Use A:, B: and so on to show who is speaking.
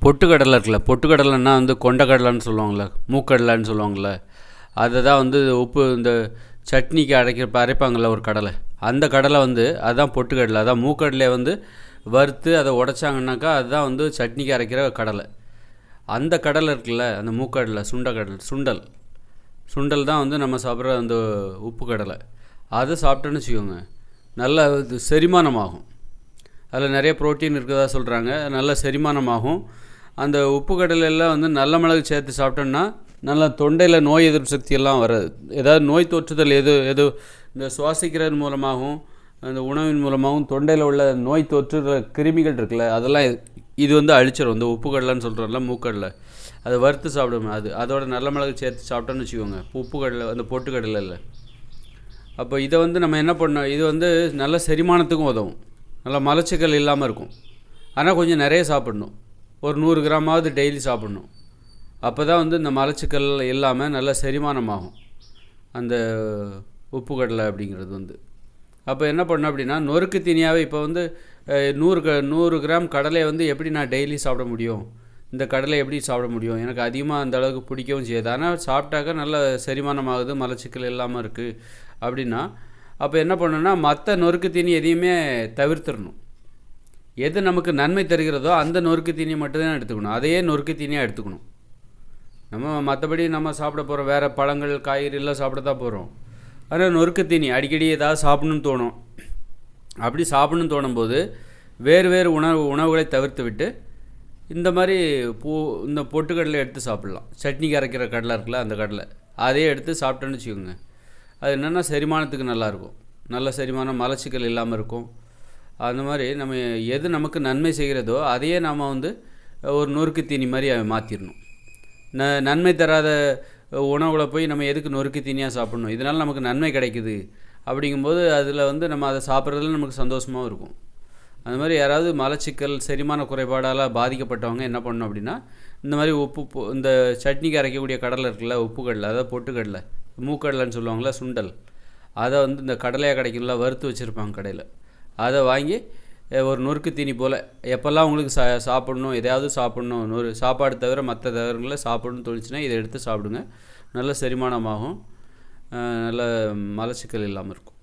A: பொட்டுக்கடலை இருக்குல்ல, பொட்டுக்கடலைன்னா வந்து கொண்டக்கடலைன்னு சொல்லுவாங்கள்ல, மூக்கடலைன்னு சொல்லுவாங்கள்ல, அதை தான் வந்து உப்பு இந்த சட்னிக்கு அரைப்பாங்கள்ல ஒரு கடலை, அந்த கடலை வந்து அதுதான் பொட்டுக்கடலை. அதான் மூக்கடலையை வந்து வறுத்து அதை உடைச்சாங்கன்னாக்கா அதுதான் வந்து சட்னிக்கு அரைக்கிற கடலை. அந்த கடலை இருக்குல்ல, அந்த மூக்கடலை, சுண்டல் சுண்டல் தான் வந்து நம்ம சாப்பிட்ற அந்த உப்பு கடலை. அதை சாப்பிட்டோன்னு வச்சுக்கோங்க, நல்லா இது செரிமானமாகும். அதில் நிறைய ப்ரோட்டீன் இருக்கிறதா சொல்கிறாங்க, நல்ல செரிமானமாகும். அந்த உப்பு கடலையெல்லாம் வந்து நல்ல மிளகு சேர்த்து சாப்பிட்டோன்னா நல்லா தொண்டையில் நோய் எதிர்ப்பு சக்தியெல்லாம் வராது. ஏதாவது நோய் தொற்றுதல் எது இந்த சுவாசிக்கிறது மூலமாகவும் அந்த உணவின் மூலமாகவும் தொண்டையில் உள்ள நோய் தொற்றுற கிருமிகள் இருக்குல்ல, அதெல்லாம் இது வந்து அழிச்சிடும். இந்த உப்பு கடலைன்னு சொல்கிறோம்ல, மூக்கடலை, அதை வறுத்து சாப்பிடுவோம். அதோட நல்ல மிளகு சேர்த்து சாப்பிட்டோன்னு வச்சுக்கோங்க, உப்பு கடலை அந்த பொட்டுக்கடலை இல்லை. அப்போ இதை வந்து நம்ம என்ன பண்ணோம், இது வந்து நல்ல செரிமானத்துக்கும் உதவும், நல்லா மலச்சிக்கல் இல்லாமல் இருக்கும். ஆனால் கொஞ்சம் நிறைய சாப்பிடணும், ஒரு 100 கிராமாவது டெய்லி சாப்பிடணும். அப்போ தான் வந்து இந்த மலச்சிக்கல் இல்லாமல் நல்ல செரிமானமாகும் அந்த உப்பு கடலை அப்படிங்கிறது வந்து. அப்போ என்ன பண்ணோம் அப்படின்னா, நொறுக்கு தீனியாகவே இப்போ வந்து 100 கிராம் கடலையை வந்து எப்படி நான் டெய்லி சாப்பிட முடியும், இந்த கடலை எப்படி சாப்பிட முடியும், எனக்கு அதிகமாக அந்த அளவுக்கு பிடிக்கவும் செய்யாது, ஆனால் சாப்பிட்டாக்க நல்ல செரிமானமாகுது, மலச்சிக்கல் இல்லாமல் இருக்குது அப்படின்னா, அப்போ என்ன பண்ணணும்னா மற்ற நொறுக்கு தீனி எதையுமே தவிர்த்திடணும். எது நமக்கு நன்மை தருகிறதோ அந்த நொறுக்கு தீனியை மட்டும்தான் எடுத்துக்கணும், அதையே நொறுக்கு தீனியாக எடுத்துக்கணும். நம்ம மற்றபடி நம்ம சாப்பிட போகிறோம், வேறு பழங்கள் காய்கறிலாம் சாப்பிட தான் போகிறோம். ஆனால் நொறுக்கு தீனி அடிக்கடி ஏதாவது சாப்பிடணும்னு தோணும். அப்படி சாப்பிடணும்னு தோணும்போது வேறு உணவுகளை தவிர்த்து விட்டு இந்த மாதிரி இந்த பொட்டுக்கடலை எடுத்து சாப்பிட்லாம். சட்னிக்கு அரைக்கிற கடலை இருக்குல்ல, அந்த கடலை, அதையே எடுத்து சாப்பிட்டோன்னு வச்சுக்கோங்க, அது என்னென்னா செரிமானத்துக்கு நல்லாயிருக்கும், நல்ல செரிமானம், மலச்சிக்கல் இல்லாமல் இருக்கும். அந்த மாதிரி நம்ம எது நமக்கு நன்மை செய்கிறதோ அதையே நாம் வந்து ஒரு நொறுக்கு தீனி மாதிரி மாற்றிடணும். நன்மை தராத உணவுகளை போய் நம்ம எதுக்கு நொறுக்கு தீனியாக சாப்பிட்ணும், இதனால் நமக்கு நன்மை கிடைக்குது அப்படிங்கும்போது அதில் வந்து நம்ம அதை சாப்பிட்றதுல நமக்கு சந்தோஷமாகவும் இருக்கும். அந்த மாதிரி யாராவது மலச்சிக்கல், செரிமான குறைபாடால் பாதிக்கப்பட்டவங்க என்ன பண்ணணும் அப்படின்னா, இந்த மாதிரி இந்த சட்னிக்கு அரைக்கக்கூடிய கடலை இருக்குல்ல, உப்பு கடலை, அதாவது பொட்டுக்கடலை, மூக்கடலைன்னு சொல்லுவாங்கள்ல, சுண்டல், அதை வந்து இந்த கடலையாக கிடைக்கும்ல, வறுத்து வச்சுருப்பாங்க கடையில், அதை வாங்கி ஒரு நொறுக்கு தீனி போல் எப்போல்லாம் உங்களுக்கு சாப்பிட்ணும், எதையாவது சாப்பிட்ணும், சாப்பாடு தவிர மற்ற தவிரங்களை சாப்பிட்ணுன்னு தோணுச்சுன்னா இதை எடுத்து சாப்பிடுங்க. நல்ல செரிமானமாகும், நல்ல மலச்சிக்கல் இல்லாமல் இருக்கும்.